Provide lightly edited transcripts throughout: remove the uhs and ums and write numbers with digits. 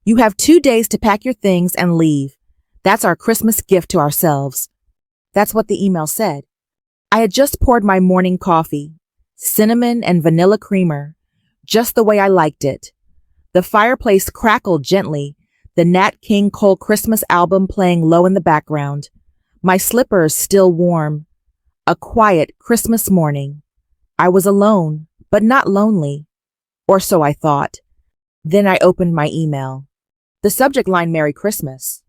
You have 2 days to pack your things and leave. That's our Christmas gift to ourselves. That's what the email said. I had just poured my morning coffee, cinnamon and vanilla creamer, just the way I liked it. The fireplace crackled gently, the Nat King Cole Christmas album playing low in the background. My slippers still warm. A quiet Christmas morning. I was alone, but not lonely. Or so I thought. Then I opened my email. The subject line, Merry Christmas.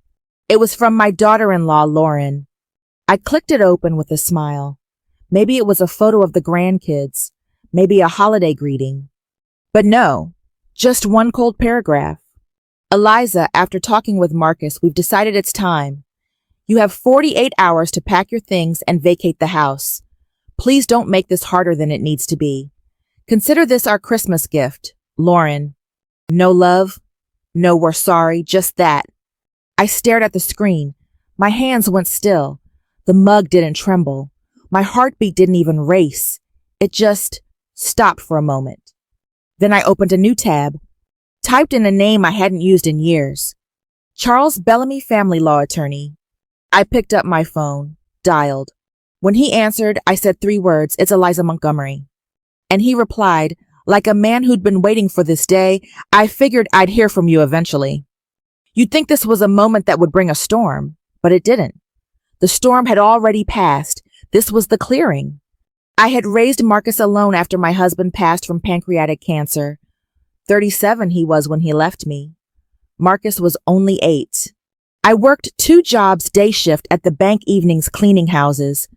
It was from my daughter-in-law, Lauren. I clicked it open with a smile. Maybe it was a photo of the grandkids. Maybe a holiday greeting. But no, just one cold paragraph. Eliza, after talking with Marcus, we've decided it's time. You have 48 hours to pack your things and vacate the house. Please don't make this harder than it needs to be. Consider this our Christmas gift, Lauren. No love, no we're sorry, just that. I stared at the screen. My hands went still. The mug didn't tremble. My heartbeat didn't even race. It just stopped for a moment. Then I opened a new tab, typed in a name I hadn't used in years. Charles Bellamy, family law attorney. I picked up my phone, dialed. When he answered, I said 3 words, "It's Eliza Montgomery." And he replied, like a man who'd been waiting for this day, "I figured I'd hear from you eventually." You'd think this was a moment that would bring a storm, but it didn't. The storm had already passed. This was the clearing. I had raised Marcus alone after my husband passed from pancreatic cancer. 37 he was when he left me. Marcus was only 8. I worked 2 jobs day shift at the bank evenings cleaning houses.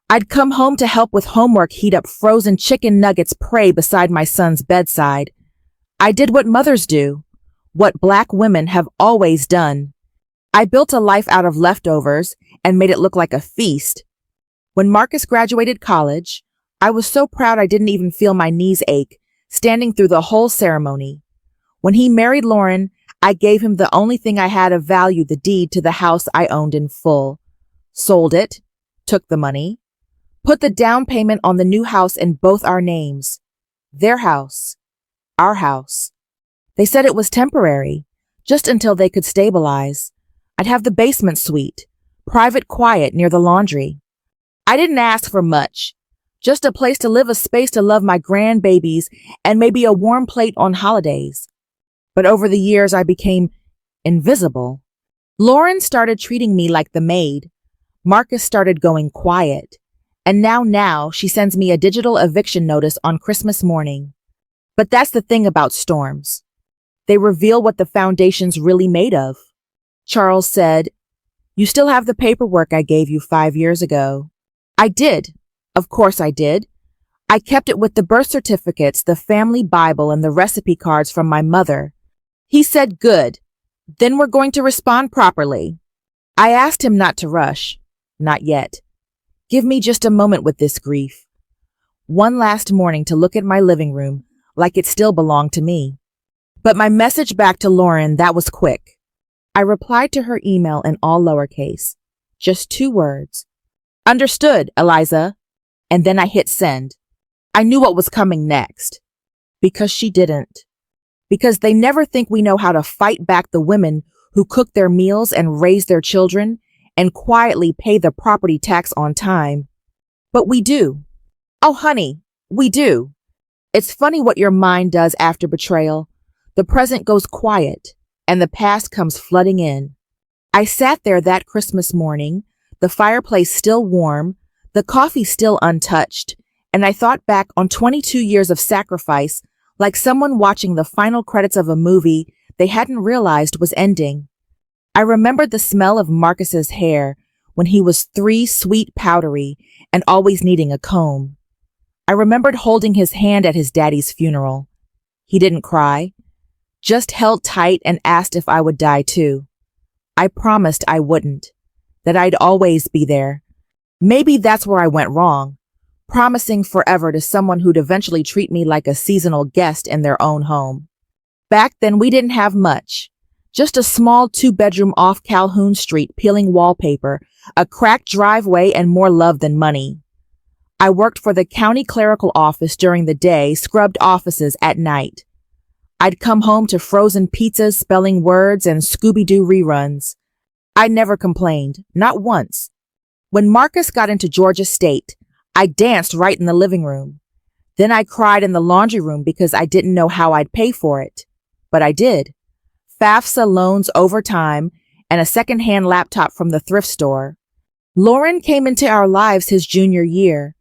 I'd come home to help with homework, heat up frozen chicken nuggets, pray beside my son's bedside. I did what mothers do, what Black women have always done. I built a life out of leftovers and made it look like a feast. When Marcus graduated college, I was so proud I didn't even feel my knees ache, standing through the whole ceremony. When he married Lauren, I gave him the only thing I had of value, the deed to the house I owned in full. Sold it, took the money, put the down payment on the new house in both our names. Their house, our house. They said it was temporary, just until they could stabilize. I'd have the basement suite, private quiet near the laundry. I didn't ask for much, just a place to live, a space to love my grandbabies, and maybe a warm plate on holidays. But over the years, I became invisible. Lauren started treating me like the maid. Marcus started going quiet. And now she sends me a digital eviction notice on Christmas morning. But that's the thing about storms. They reveal what the foundation's really made of. Charles said, "You still have the paperwork I gave you 5 years ago." I did. Of course I did. I kept it with the birth certificates, the family Bible, and the recipe cards from my mother. He said, "Good. Then we're going to respond properly." I asked him not to rush. Not yet. Give me just a moment with this grief. One last morning to look at my living room like it still belonged to me. But my message back to Lauren, that was quick. I replied to her email in all lowercase. Just 2 words. "Understood, Eliza." And then I hit send. I knew what was coming next. Because she didn't. Because they never think we know how to fight back the women who cook their meals and raise their children and quietly pay the property tax on time. But we do. Oh, honey, we do. It's funny what your mind does after betrayal. The present goes quiet, and the past comes flooding in. I sat there that Christmas morning, the fireplace still warm, the coffee still untouched, and I thought back on 22 years of sacrifice like someone watching the final credits of a movie they hadn't realized was ending. I remembered the smell of Marcus's hair when he was 3, sweet, powdery, and always needing a comb. I remembered holding his hand at his daddy's funeral. He didn't cry, just held tight and asked if I would die too. I promised I wouldn't, that I'd always be there. Maybe that's where I went wrong, promising forever to someone who'd eventually treat me like a seasonal guest in their own home. Back then, we didn't have much. Just a small 2-bedroom off Calhoun Street, peeling wallpaper, a cracked driveway, and more love than money. I worked for the county clerical office during the day, scrubbed offices at night. I'd come home to frozen pizzas, spelling words, and Scooby-Doo reruns. I never complained, not once. When Marcus got into Georgia State, I danced right in the living room. Then I cried in the laundry room because I didn't know how I'd pay for it. But I did. FAFSA loans over time and a secondhand laptop from the thrift store. Lauren came into our lives his junior year.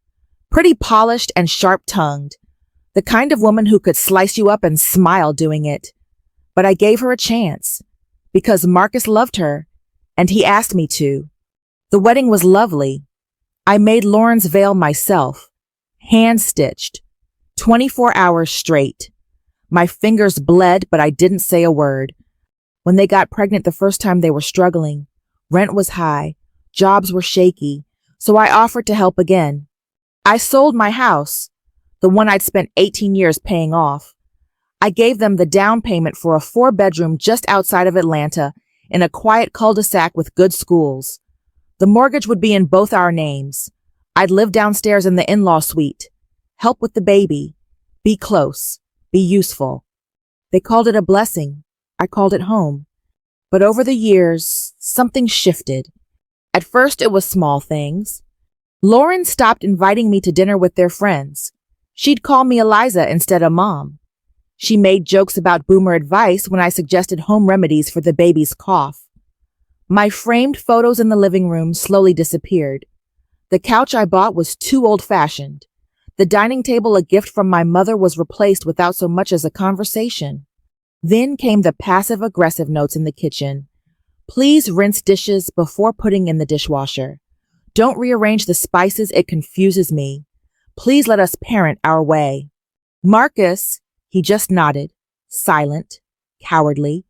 Pretty polished and sharp-tongued. The kind of woman who could slice you up and smile doing it. But I gave her a chance because Marcus loved her and he asked me to. The wedding was lovely. I made Lauren's veil myself, hand-stitched, 24 hours straight. My fingers bled, but I didn't say a word. When they got pregnant the first time, they were struggling. Rent was high, jobs were shaky, so I offered to help again. I sold my house, the one I'd spent 18 years paying off. I gave them the down payment for a 4-bedroom just outside of Atlanta in a quiet cul-de-sac with good schools. The mortgage would be in both our names. I'd live downstairs in the in-law suite, help with the baby, be close, be useful. They called it a blessing. I called it home. But over the years, something shifted. At first, it was small things. Lauren stopped inviting me to dinner with their friends. She'd call me Eliza instead of Mom. She made jokes about boomer advice when I suggested home remedies for the baby's cough. My framed photos in the living room slowly disappeared. The couch I bought was too old-fashioned. The dining table, a gift from my mother, was replaced without so much as a conversation. Then came the passive-aggressive notes in the kitchen. Please rinse dishes before putting in the dishwasher. Don't rearrange the spices, it confuses me. Please let us parent our way. Marcus, he just nodded, silent, cowardly.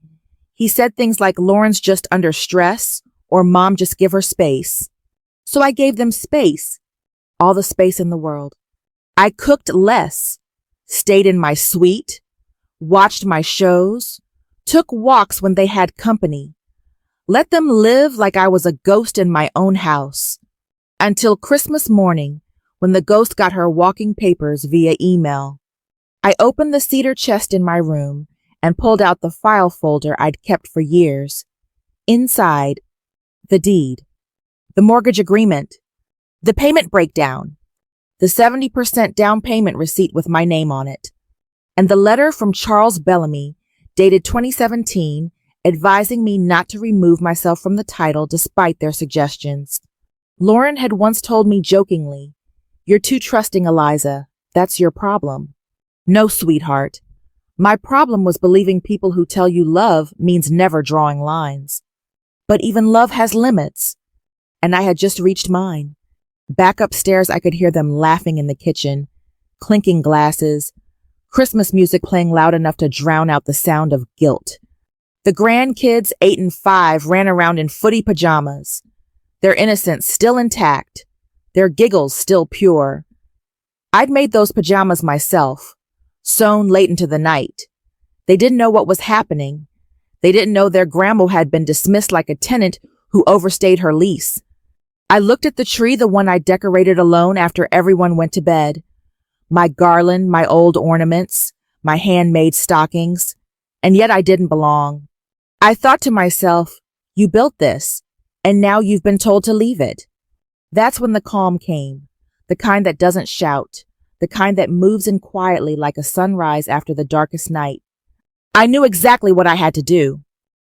He said things like Lauren's just under stress or Mom just give her space. So I gave them space, all the space in the world. I cooked less, stayed in my suite, watched my shows, took walks when they had company. Let them live like I was a ghost in my own house. Until Christmas morning, when the ghost got her walking papers via email. I opened the cedar chest in my room and pulled out the file folder I'd kept for years. Inside, the deed, the mortgage agreement, the payment breakdown, the 70% down payment receipt with my name on it, and the letter from Charles Bellamy, dated 2017, advising me not to remove myself from the title despite their suggestions. Lauren had once told me jokingly, "You're too trusting, Eliza. That's your problem." No, sweetheart. My problem was believing people who tell you love means never drawing lines. But even love has limits. And I had just reached mine. Back upstairs, I could hear them laughing in the kitchen, clinking glasses, Christmas music playing loud enough to drown out the sound of guilt. The grandkids, 8 and 5, ran around in footy pajamas, their innocence still intact, their giggles still pure. I'd made those pajamas myself, sewn late into the night. They didn't know what was happening. They didn't know their grandma had been dismissed like a tenant who overstayed her lease. I looked at the tree, the one I decorated alone after everyone went to bed. My garland, my old ornaments, my handmade stockings, and yet I didn't belong. I thought to myself, you built this, and now you've been told to leave it. That's when the calm came, the kind that doesn't shout, the kind that moves in quietly like a sunrise after the darkest night. I knew exactly what I had to do,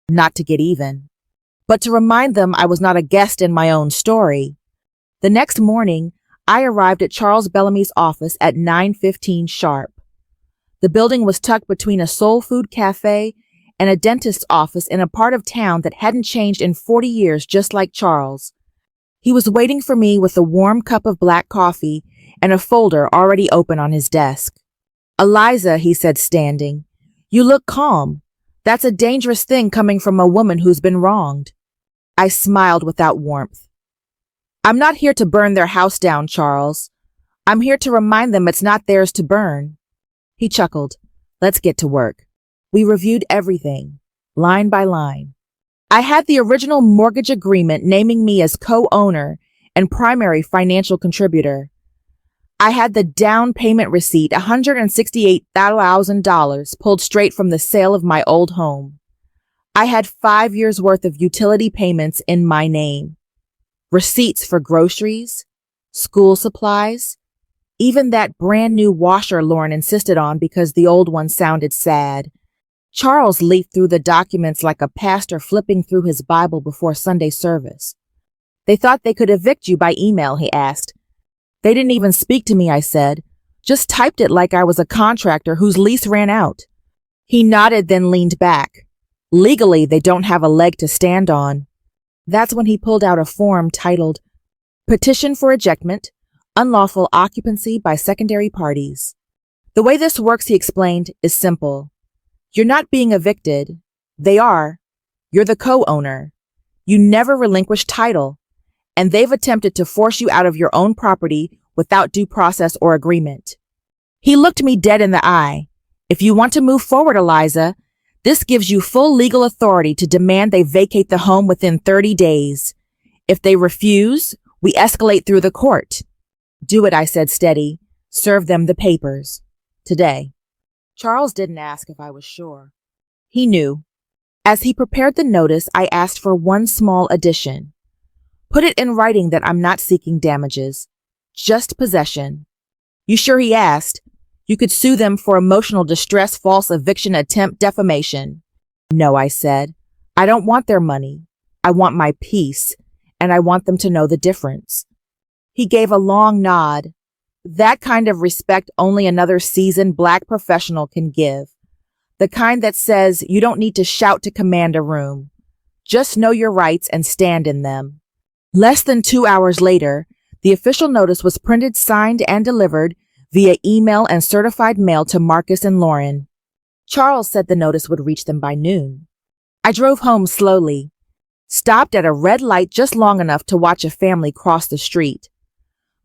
not to get even, but to remind them I was not a guest in my own story. The next morning, I arrived at Charles Bellamy's office at 9:15 sharp. The building was tucked between a soul food cafe and a dentist's office in a part of town that hadn't changed in 40 years, just like Charles. He was waiting for me with a warm cup of black coffee and a folder already open on his desk. "Eliza," he said, standing, "you look calm. That's a dangerous thing coming from a woman who's been wronged." I smiled without warmth. "I'm not here to burn their house down, Charles. I'm here to remind them it's not theirs to burn." He chuckled. "Let's get to work." We reviewed everything, line by line. I had the original mortgage agreement naming me as co-owner and primary financial contributor. I had the down payment receipt, $168,000, pulled straight from the sale of my old home. I had 5 years' worth of utility payments in my name. Receipts for groceries, school supplies, even that brand new washer Lauren insisted on because the old one sounded sad. Charles leafed through the documents like a pastor flipping through his Bible before Sunday service. They thought they could evict you by email, he asked. They didn't even speak to me, I said. Just typed it like I was a contractor whose lease ran out. He nodded, then leaned back. Legally, they don't have a leg to stand on. That's when he pulled out a form titled Petition for Ejectment, Unlawful Occupancy by Secondary Parties. The way this works, he explained, is simple. You're not being evicted. They are. You're the co-owner. You never relinquish title, and they've attempted to force you out of your own property without due process or agreement. He looked me dead in the eye. If you want to move forward, Eliza, this gives you full legal authority to demand they vacate the home within 30 days. If they refuse, we escalate through the court. Do it, I said steady. Serve them the papers. Today. Charles didn't ask if I was sure. He knew. As he prepared the notice, I asked for one small addition. Put it in writing that I'm not seeking damages, just possession. You sure, he asked. You could sue them for emotional distress, false eviction, attempt, defamation. No, I said. I don't want their money. I want my peace, and I want them to know the difference. He gave a long nod. That kind of respect only another seasoned Black professional can give. The kind that says you don't need to shout to command a room. Just know your rights and stand in them. Less than 2 hours later, the official notice was printed, signed, and delivered via email and certified mail to Marcus and Lauren. Charles said the notice would reach them by noon. I drove home slowly, stopped at a red light just long enough to watch a family cross the street.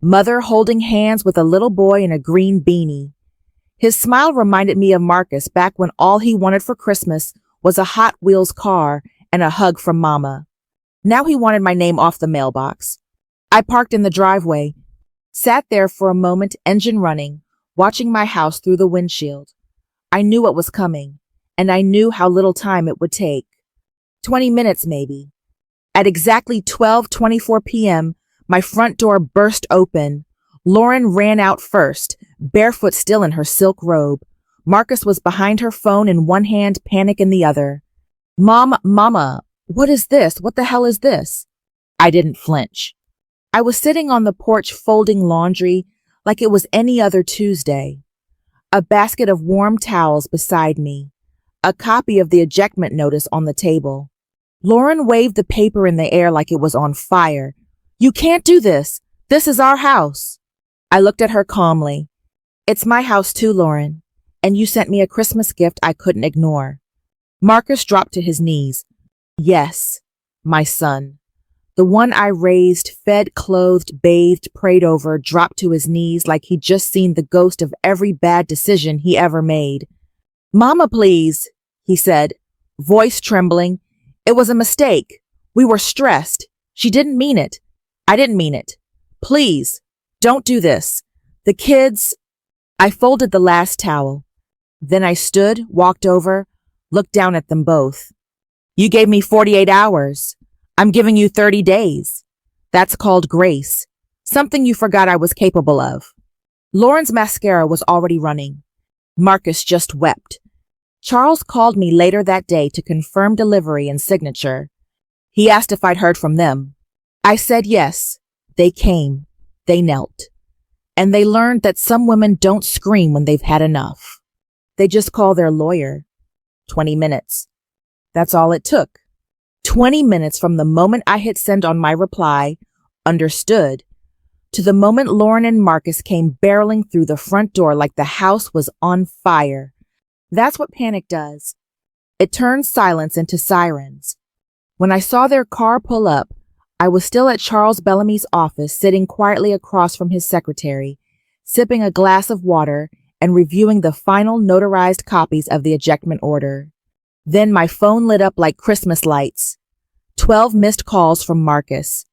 Mother holding hands with a little boy in a green beanie. His smile reminded me of Marcus back when all he wanted for Christmas was a Hot Wheels car and a hug from Mama. Now he wanted my name off the mailbox. I parked in the driveway, sat there for a moment, engine running, watching my house through the windshield. I knew what was coming, and I knew how little time it would take. 20 minutes, maybe. At exactly 12:24 p.m., my front door burst open. Lauren ran out first, barefoot still in her silk robe. Marcus was behind her phone in one hand, panic in the other. Mama, what is this? What the hell is this? I didn't flinch. I was sitting on the porch folding laundry like it was any other Tuesday. A basket of warm towels beside me. A copy of the ejectment notice on the table. Lauren waved the paper in the air like it was on fire. You can't do this. This is our house. I looked at her calmly. It's my house too, Lauren, and you sent me a Christmas gift I couldn't ignore. Marcus dropped to his knees. Yes, my son. The one I raised, fed, clothed, bathed, prayed over, dropped to his knees like he'd just seen the ghost of every bad decision he ever made. Mama, please, he said, voice trembling. It was a mistake. We were stressed. She didn't mean it. I didn't mean it. Please, don't do this. The kids. I folded the last towel. Then I stood, walked over, looked down at them both. You gave me 48 hours. I'm giving you 30 days. That's called grace. Something you forgot I was capable of. Lauren's mascara was already running. Marcus just wept. Charles called me later that day to confirm delivery and signature. He asked if I'd heard from them. I said yes. They came. They knelt. And they learned that some women don't scream when they've had enough. They just call their lawyer. 20 minutes. That's all it took. 20 minutes from the moment I hit send on my reply, understood, to the moment Lauren and Marcus came barreling through the front door like the house was on fire. That's what panic does. It turns silence into sirens. When I saw their car pull up, I was still at Charles Bellamy's office, sitting quietly across from his secretary, sipping a glass of water and reviewing the final notarized copies of the ejectment order. Then my phone lit up like Christmas lights. 12 missed calls from Marcus,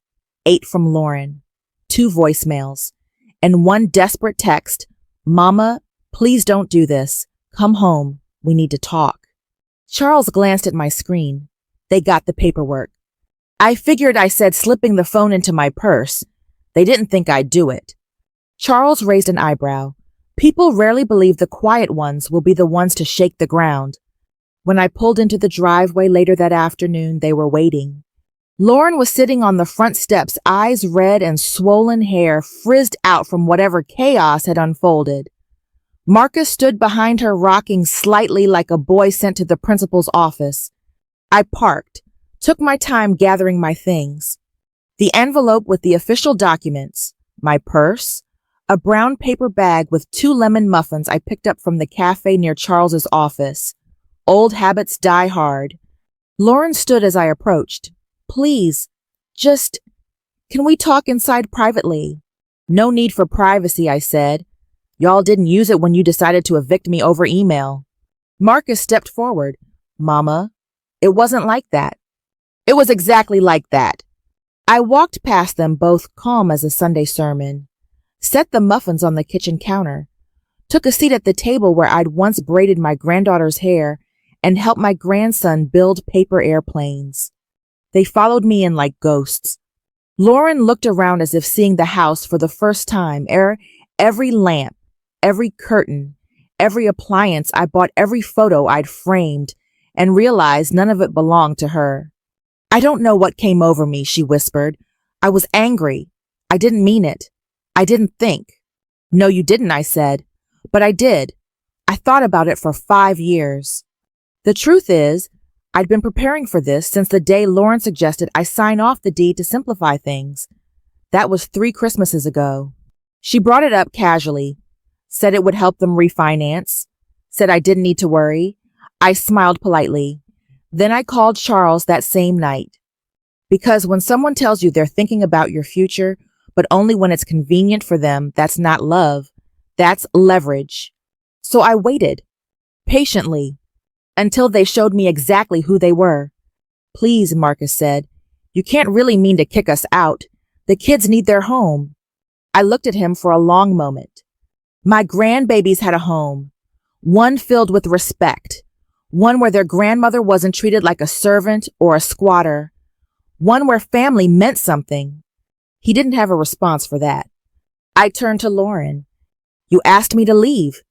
8 from Lauren, 2 voicemails, and one desperate text, "Mama, please don't do this. Come home. We need to talk." Charles glanced at my screen. They got the paperwork. I figured I said slipping the phone into my purse. They didn't think I'd do it. Charles raised an eyebrow. People rarely believe the quiet ones will be the ones to shake the ground. When I pulled into the driveway later that afternoon, they were waiting. Lauren was sitting on the front steps, eyes red and swollen hair frizzed out from whatever chaos had unfolded. Marcus stood behind her, rocking slightly like a boy sent to the principal's office. I parked, took my time gathering my things. The envelope with the official documents, my purse, a brown paper bag with 2 lemon muffins I picked up from the cafe near Charles's office. Old habits die hard. Lauren stood as I approached. "Please, can we talk inside privately?" "No need for privacy," I said. "Y'all didn't use it when you decided to evict me over email." Marcus stepped forward. "Mama, it wasn't like that." "It was exactly like that." I walked past them, both calm as a Sunday sermon, set the muffins on the kitchen counter, took a seat at the table where I'd once braided my granddaughter's hair and helped my grandson build paper airplanes. They followed me in like ghosts. Lauren looked around as if seeing the house for the first time. Every lamp, every curtain, every appliance I bought, every photo I'd framed, and realized none of it belonged to her. "I don't know what came over me," she whispered. "I was angry. I didn't mean it. I didn't think." "No, you didn't," I said. "But I did. I thought about it for 5 years. The truth is, I'd been preparing for this since the day Lauren suggested I sign off the deed to simplify things. That was 3 Christmases ago." She brought it up casually, said it would help them refinance, said I didn't need to worry. I smiled politely. Then I called Charles that same night. Because when someone tells you they're thinking about your future, but only when it's convenient for them, that's not love. That's leverage. So I waited, patiently, until they showed me exactly who they were. "Please," Marcus said, "you can't really mean to kick us out. The kids need their home." I looked at him for a long moment. My grandbabies had a home, one filled with respect, one where their grandmother wasn't treated like a servant or a squatter, one where family meant something. He didn't have a response for that. I turned to Lauren. "You asked me to leave.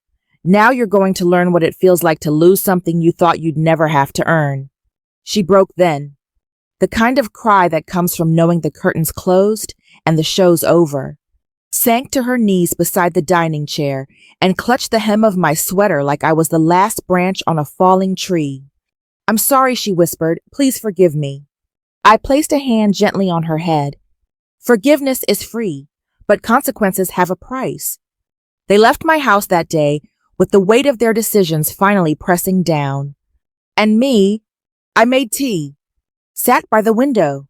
Now you're going to learn what it feels like to lose something you thought you'd never have to earn." She broke then. The kind of cry that comes from knowing the curtain's closed and the show's over. Sank to her knees beside the dining chair and clutched the hem of my sweater like I was the last branch on a falling tree. "I'm sorry," she whispered. "Please forgive me." I placed a hand gently on her head. Forgiveness is free, but consequences have a price. They left my house that day with the weight of their decisions finally pressing down. And me, I made tea, sat by the window,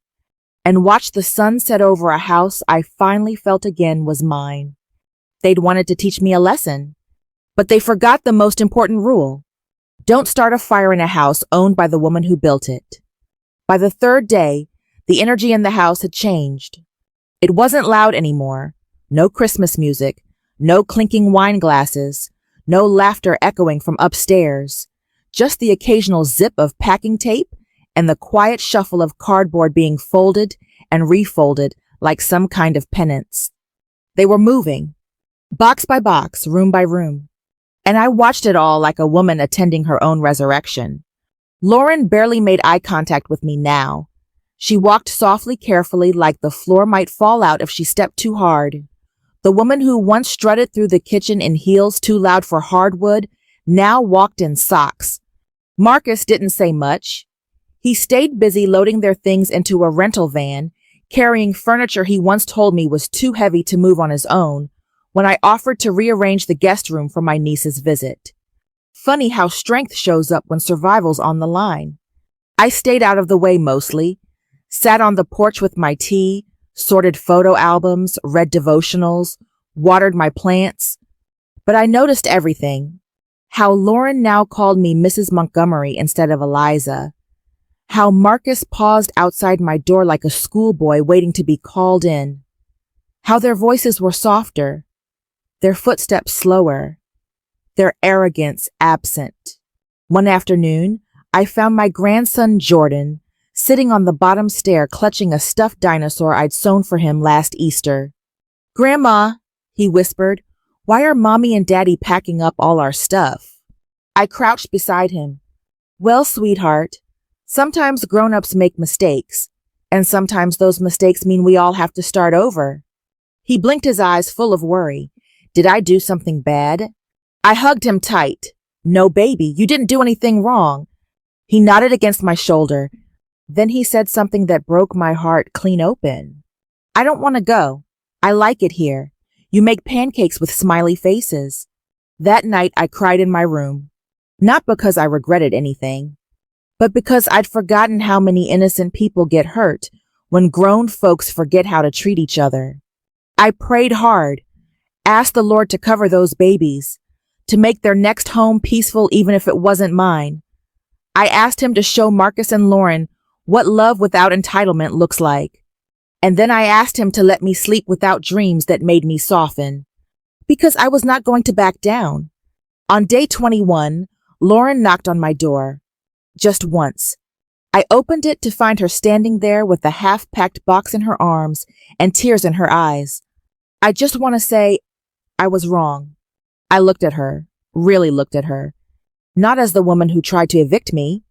and watched the sun set over a house I finally felt again was mine. They'd wanted to teach me a lesson, but they forgot the most important rule. Don't start a fire in a house owned by the woman who built it. By the 3rd day, the energy in the house had changed. It wasn't loud anymore. No Christmas music, no clinking wine glasses, no laughter echoing from upstairs, just the occasional zip of packing tape and the quiet shuffle of cardboard being folded and refolded like some kind of penance. They were moving, box by box, room by room, and I watched it all like a woman attending her own resurrection. Lauren barely made eye contact with me now. She walked softly, carefully, like the floor might fall out if she stepped too hard. The woman who once strutted through the kitchen in heels too loud for hardwood now walked in socks. Marcus didn't say much. He stayed busy loading their things into a rental van, carrying furniture he once told me was too heavy to move on his own, when I offered to rearrange the guest room for my niece's visit. Funny how strength shows up when survival's on the line. I stayed out of the way mostly, sat on the porch with my tea, sorted photo albums, read devotionals, watered my plants. But I noticed everything. How Lauren now called me Mrs. Montgomery instead of Eliza. How Marcus paused outside my door like a schoolboy waiting to be called in. How their voices were softer, their footsteps slower, their arrogance absent. One afternoon, I found my grandson Jordan sitting on the bottom stair clutching a stuffed dinosaur I'd sewn for him last Easter. "Grandma," he whispered, "why are Mommy and Daddy packing up all our stuff?" I crouched beside him. "Well, sweetheart, sometimes grown-ups make mistakes, and sometimes those mistakes mean we all have to start over." He blinked his eyes full of worry. Did I do something bad? I hugged him tight. "No, baby, you didn't do anything wrong." He nodded against my shoulder. Then he said something that broke my heart clean open. "I don't want to go. I like it here. You make pancakes with smiley faces." That night I cried in my room, not because I regretted anything, but because I'd forgotten how many innocent people get hurt when grown folks forget how to treat each other. I prayed hard, asked the Lord to cover those babies, to make their next home peaceful even if it wasn't mine. I asked him to show Marcus and Lauren what love without entitlement looks like. And then I asked him to let me sleep without dreams that made me soften, because I was not going to back down. On day 21, Lauren knocked on my door. Just once. I opened it to find her standing there with the half-packed box in her arms and tears in her eyes. I just want to say, I was wrong. I looked at her, really looked at her, not as the woman who tried to evict me,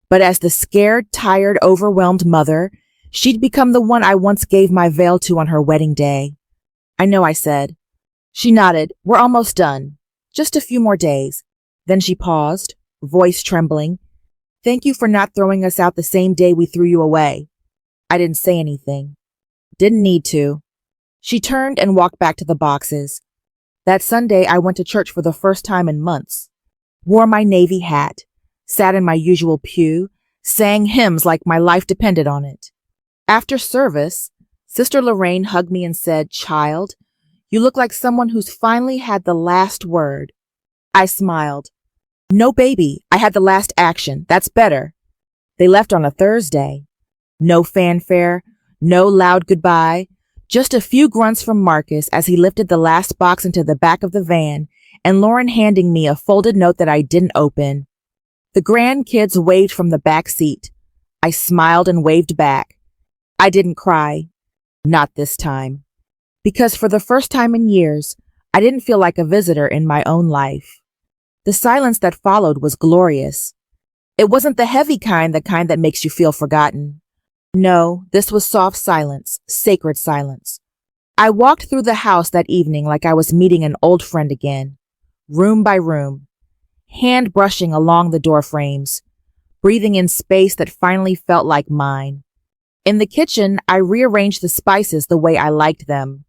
but as the scared, tired, overwhelmed mother she'd become the one I once gave my veil to on her wedding day. "I know," I said. She nodded. "We're almost done. Just a few more days." Then she paused, voice trembling. "Thank you for not throwing us out the same day we threw you away." I didn't say anything. Didn't need to. She turned and walked back to the boxes. That Sunday, I went to church for the first time in months. Wore my navy hat, sat in my usual pew, sang hymns like my life depended on it. After service, Sister Lorraine hugged me and said, "Child, you look like someone who's finally had the last word." I smiled. "No, baby, I had the last action. That's better." They left on a Thursday. No fanfare, no loud goodbye, just a few grunts from Marcus as he lifted the last box into the back of the van and Lauren handing me a folded note that I didn't open. The grandkids waved from the back seat. I smiled and waved back. I didn't cry. Not this time. Because for the first time in years, I didn't feel like a visitor in my own life. The silence that followed was glorious. It wasn't the heavy kind, the kind that makes you feel forgotten. No, this was soft silence, sacred silence. I walked through the house that evening like I was meeting an old friend again, room by room, hand brushing along the door frames, breathing in space that finally felt like mine. In the kitchen, I rearranged the spices the way I liked them.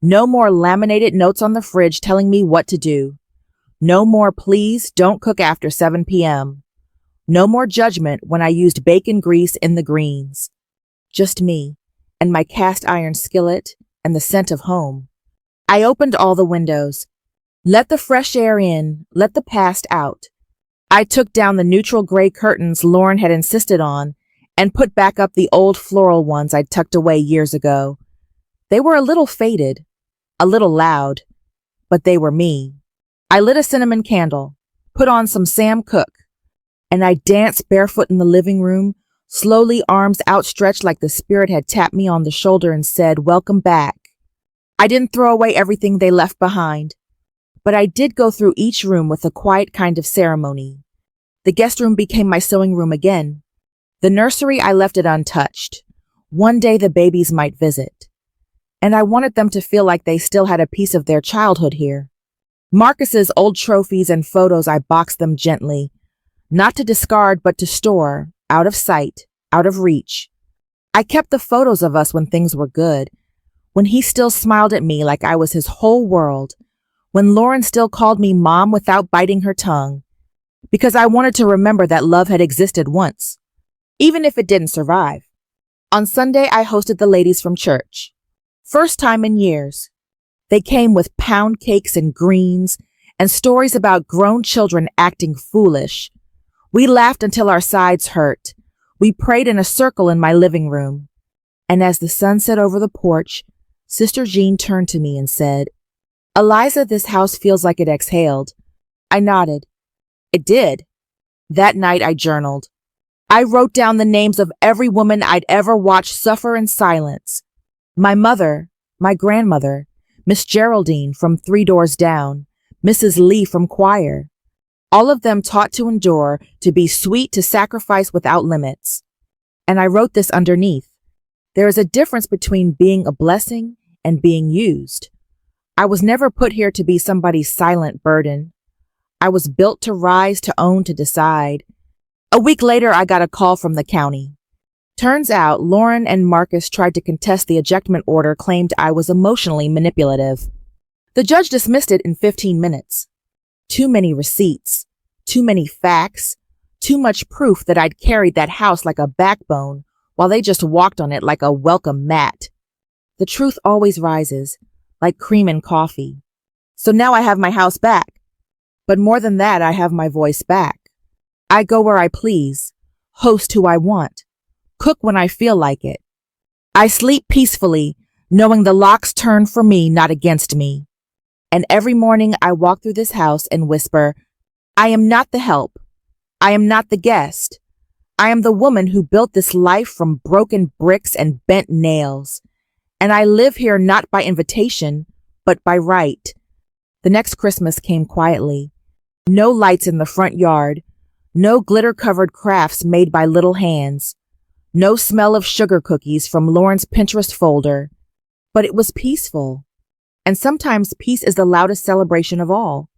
No more laminated notes on the fridge telling me what to do. No more "please don't cook after 7 p.m. No more judgment when I used bacon grease in the greens. Just me and my cast iron skillet and the scent of home. I opened all the windows. Let the fresh air in, let the past out. I took down the neutral gray curtains Lauren had insisted on and put back up the old floral ones I'd tucked away years ago. They were a little faded, a little loud, but they were me. I lit a cinnamon candle, put on some Sam Cooke, and I danced barefoot in the living room, slowly, arms outstretched like the spirit had tapped me on the shoulder and said, "Welcome back." I didn't throw away everything they left behind, but I did go through each room with a quiet kind of ceremony. The guest room became my sewing room again. The nursery, I left it untouched. One day the babies might visit, and I wanted them to feel like they still had a piece of their childhood here. Marcus's old trophies and photos, I boxed them gently, not to discard but to store, out of sight, out of reach. I kept the photos of us when things were good, when he still smiled at me like I was his whole world, when Lauren still called me Mom without biting her tongue, because I wanted to remember that love had existed once, even if it didn't survive. On Sunday, I hosted the ladies from church. First time in years. They came with pound cakes and greens and stories about grown children acting foolish. We laughed until our sides hurt. We prayed in a circle in my living room. And as the sun set over the porch, Sister Jean turned to me and said, Eliza, this house feels like it exhaled. I nodded. It did. That night I journaled. I wrote down the names of every woman I'd ever watched suffer in silence. My mother, my grandmother, Miss Geraldine from 3 Doors Down, Mrs. Lee from choir. All of them taught to endure, to be sweet, to sacrifice without limits. And I wrote this underneath. There is a difference between being a blessing and being used. I was never put here to be somebody's silent burden. I was built to rise, to own, to decide. A week later, I got a call from the county. Turns out Lauren and Marcus tried to contest the ejectment order, claimed I was emotionally manipulative. The judge dismissed it in 15 minutes. Too many receipts, too many facts, too much proof that I'd carried that house like a backbone while they just walked on it like a welcome mat. The truth always rises, like cream in coffee. So now I have my house back. But more than that, I have my voice back. I go where I please, host who I want, cook when I feel like it. I sleep peacefully, knowing the locks turn for me, not against me. And every morning I walk through this house and whisper, I am not the help. I am not the guest. I am the woman who built this life from broken bricks and bent nails. And I live here not by invitation, but by right. The next Christmas came quietly. No lights in the front yard. No glitter-covered crafts made by little hands. No smell of sugar cookies from Lauren's Pinterest folder. But it was peaceful. And sometimes peace is the loudest celebration of all.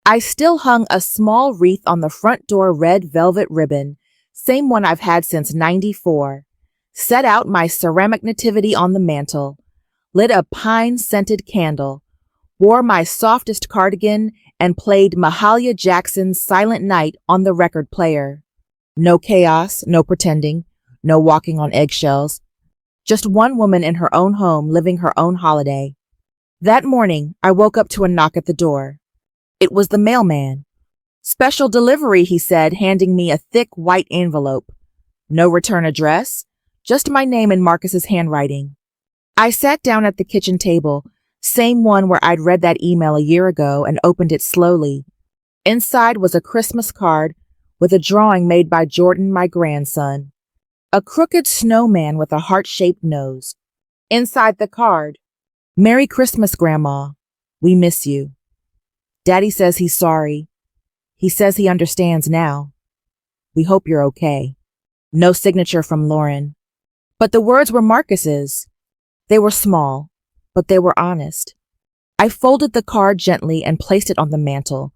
I still hung a small wreath on the front door red velvet ribbon, same one I've had since '94. Set out my ceramic nativity on the mantel. Lit a pine-scented candle. Wore my softest cardigan and played Mahalia Jackson's Silent Night on the record player. No chaos, no pretending, no walking on eggshells. Just one woman in her own home living her own holiday. That morning, I woke up to a knock at the door. It was the mailman. Special delivery, he said, handing me a thick white envelope. No return address, just my name in Marcus's handwriting. I sat down at the kitchen table, same one where I'd read that email a year ago, and opened it slowly. Inside was a Christmas card with a drawing made by Jordan, my grandson. A crooked snowman with a heart-shaped nose. Inside the card, Merry Christmas, Grandma. We miss you. Daddy says he's sorry. He says he understands now. We hope you're okay. No signature from Lauren. But the words were Marcus's. They were small, but they were honest. I folded the card gently and placed it on the mantel,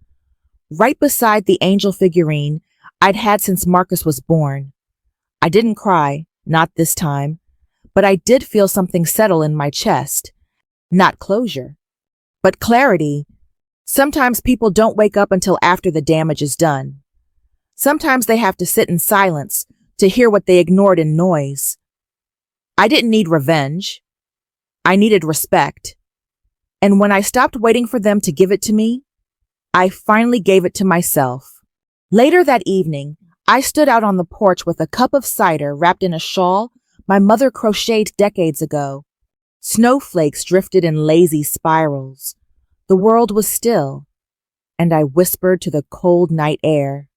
right beside the angel figurine I'd had since Marcus was born. I didn't cry, not this time, but I did feel something settle in my chest. Not closure, but clarity. Sometimes people don't wake up until after the damage is done. Sometimes they have to sit in silence to hear what they ignored in noise. I didn't need revenge. I needed respect. And when I stopped waiting for them to give it to me, I finally gave it to myself. Later that evening, I stood out on the porch with a cup of cider wrapped in a shawl my mother crocheted decades ago. Snowflakes drifted in lazy spirals. The world was still, and I whispered to the cold night air.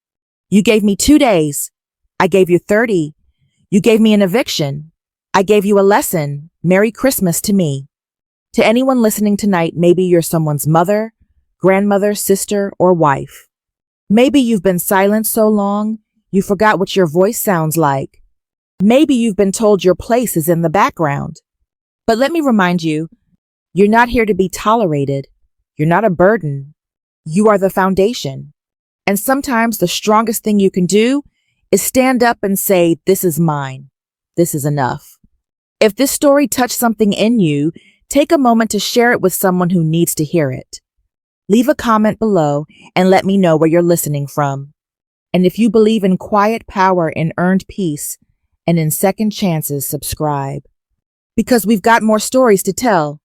You gave me 2 days. I gave you 30. You gave me an eviction. I gave you a lesson. Merry Christmas to me. To anyone listening tonight, maybe you're someone's mother, grandmother, sister, or wife. Maybe you've been silent so long, you forgot what your voice sounds like. Maybe you've been told your place is in the background. But let me remind you, you're not here to be tolerated. You're not a burden. You are the foundation. And sometimes the strongest thing you can do is stand up and say, this is mine. This is enough. If this story touched something in you, take a moment to share it with someone who needs to hear it. Leave a comment below and let me know where you're listening from. And if you believe in quiet power, in earned peace, and in second chances, subscribe. Because we've got more stories to tell.